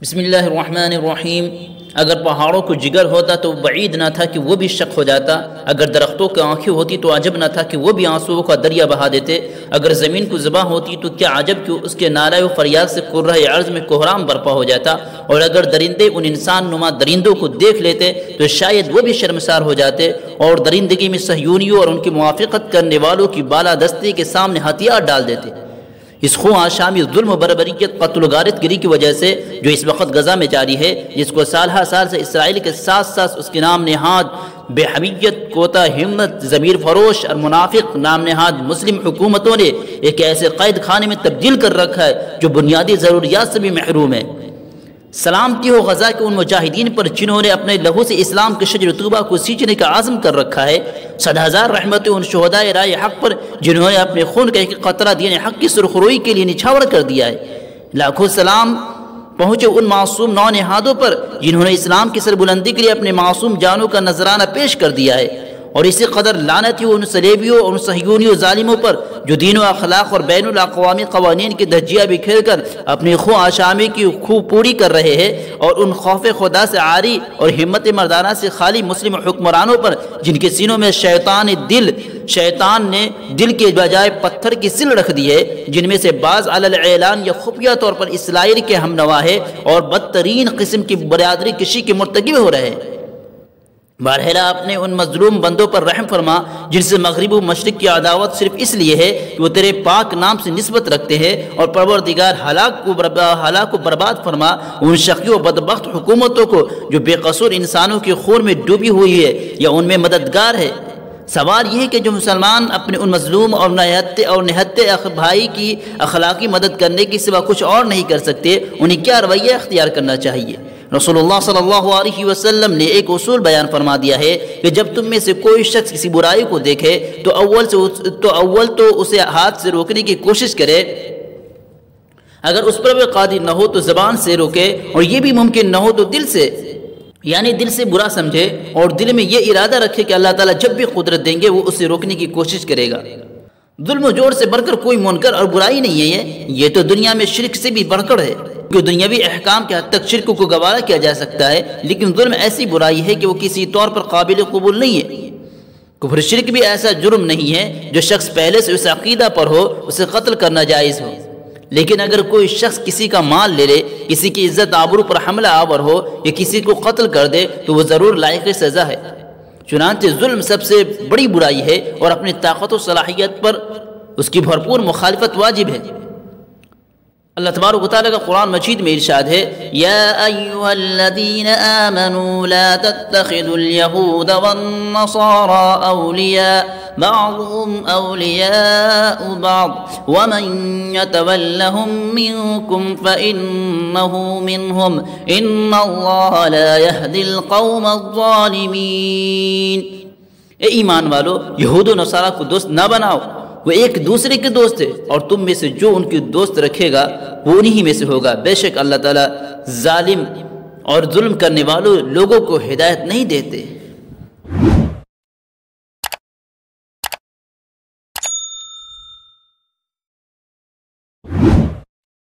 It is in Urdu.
بسم اللہ الرحمن الرحیم۔ اگر پہاڑوں کو جگر ہوتا تو بعید نہ تھا کہ وہ بھی شق ہو جاتا، اگر درختوں کی آنکھیں ہوتی تو عجب نہ تھا کہ وہ بھی آنسوؤں کا دریا بہا دیتے، اگر زمین کو زباں ہوتی تو کیا عجب کہ اس کے نالہ و فریاد سے کرہ ارض میں کوہرام برپا ہو جاتا، اور اگر درندے ان انسان نما درندوں کو دیکھ لیتے تو شاید وہ بھی شرمسار ہو جاتے اور درندگی میں صہیونیوں اور ان کی موافقت کرنے والوں کی بالادستی کے سامنے ہتھیار ڈال دیتے۔ اس خوں آشامی ظلم و بربریت، قتل و غارت گری کی وجہ سے جو اس وقت غزہ میں جاری ہے، جس کو سال ہر سال سے اسرائیل کے ساتھ ساتھ اس کے نام نہاد بے حمیت، کوتا ہمت، ضمیر فروش اور منافق نام نہاد مسلم حکومتوں نے ایک ایسے قید خانے میں تبدیل کر رکھا ہے جو بنیادی ضروریات سے بھی محروم ہے۔ سلامتی ہو غزہ کے ان مجاہدین پر جنہوں نے اپنے لہو سے اسلام کے شجر طوبہ کو سینچنے کا عزم کر رکھا ہے۔ 100,000 رحمتیں ان شہدائے رائے حق پر جنہوں نے اپنے خون کا ایک قطرہ دین حق کی سرخروئی کے لیے نچھاور کر دیا ہے۔ لاکھوں سلام پہنچے ان معصوم نو نہادوں پر جنہوں نے اسلام کی سربلندی کے لیے اپنے معصوم جانوں کا نذرانہ پیش کر دیا ہے، اور اسی قدر لعنت ہو ان صلیبیوں اور ان صہیونیوں ظالموں پر جو دین و اخلاق اور بین الاقوامی قوانین کی دھجیاں بکھیر کر اپنی خوں آشامی کی خوں پوری کر رہے ہیں، اور ان خوف خدا سے عاری اور ہمت مردانہ سے خالی مسلم حکمرانوں پر جن کے سینوں میں شیطان نے دل کے بجائے پتھر کی سل رکھ دی ہے، جن میں سے بعض علی الاعلان یا خفیہ طور پر اسرائیل کے ہم نوا ہے اور بدترین قسم کی برادری کشی کے مرتکب ہو رہے ہیں۔ بارہلا اپنے ان مظلوم بندوں پر رحم فرما جن سے مغرب و مشرق کی عداوت صرف اس لیے ہے کہ وہ تیرے پاک نام سے نسبت رکھتے ہیں، اور پروردگار ہلاک کو برباد فرما ان شقی و بدبخت حکومتوں کو جو بے قصور انسانوں کے خون میں ڈوبی ہوئی ہے یا ان میں مددگار ہے۔ سوال یہ ہے کہ جو مسلمان اپنے ان مظلوم اور نہتے بھائی کی اخلاقی مدد کرنے کے سوا کچھ اور نہیں کر سکتے، انہیں کیا رویہ اختیار کرنا چاہیے؟ رسول اللہ صلی اللہ علیہ وسلم نے ایک اصول بیان فرما دیا ہے کہ جب تم میں سے کوئی شخص کسی برائی کو دیکھے تو اول تو اسے ہاتھ سے روکنے کی کوشش کرے، اگر اس پر وہ قادر نہ ہو تو زبان سے روکے، اور یہ بھی ممکن نہ ہو تو دل سے، یعنی دل سے برا سمجھے اور دل میں یہ ارادہ رکھے کہ اللہ تعالیٰ جب بھی قدرت دیں گے وہ اسے روکنے کی کوشش کرے گا۔ ظلم و جور سے بڑھ کر کوئی منکر اور برائی نہیں ہے، یہ تو دنیا میں شرک سے بھی بڑھ کر ہے، کہ دنیاوی احکام کے حد تک شرک کو گوارا کیا جا سکتا ہے، لیکن ظلم ایسی برائی ہے کہ وہ کسی طور پر قابل قبول نہیں ہے۔ کفر شرک بھی ایسا جرم نہیں ہے جو شخص پہلے سے اس عقیدہ پر ہو اسے قتل کرنا جائز ہو، لیکن اگر کوئی شخص کسی کا مال لے لے، کسی کی عزت آبرو پر حملہ آور ہو یا کسی کو قتل کر دے تو وہ ضرور لائق سزا ہے۔ چنانچہ ظلم سب سے بڑی برائی ہے اور اپنی طاقت و صلاحیت پر اس کی بھرپور مخالفت واجب ہے۔ اللہ تبارک و تعالیٰ کا قرآن مجید میں ارشاد ہے، یا ایہا الذین آمنوا لا تتخذوا اليہود والنصارى اولیاء بعضهم اولیاء بعض ومن يتولهم منکم فإنه منهم ان اللہ لا يهدی القوم الظالمین۔ اے ایمان والو، یہود و نصارہ کو دوست نہ بناؤ، وہ ایک دوسرے کے دوست ہے، اور تم میں سے جو ان کی دوست رکھے گا وہ انہی میں سے ہوگا۔ بے شک اللہ تعالیٰ ظالم اور ظلم کرنے والوں لوگوں کو ہدایت نہیں دیتے۔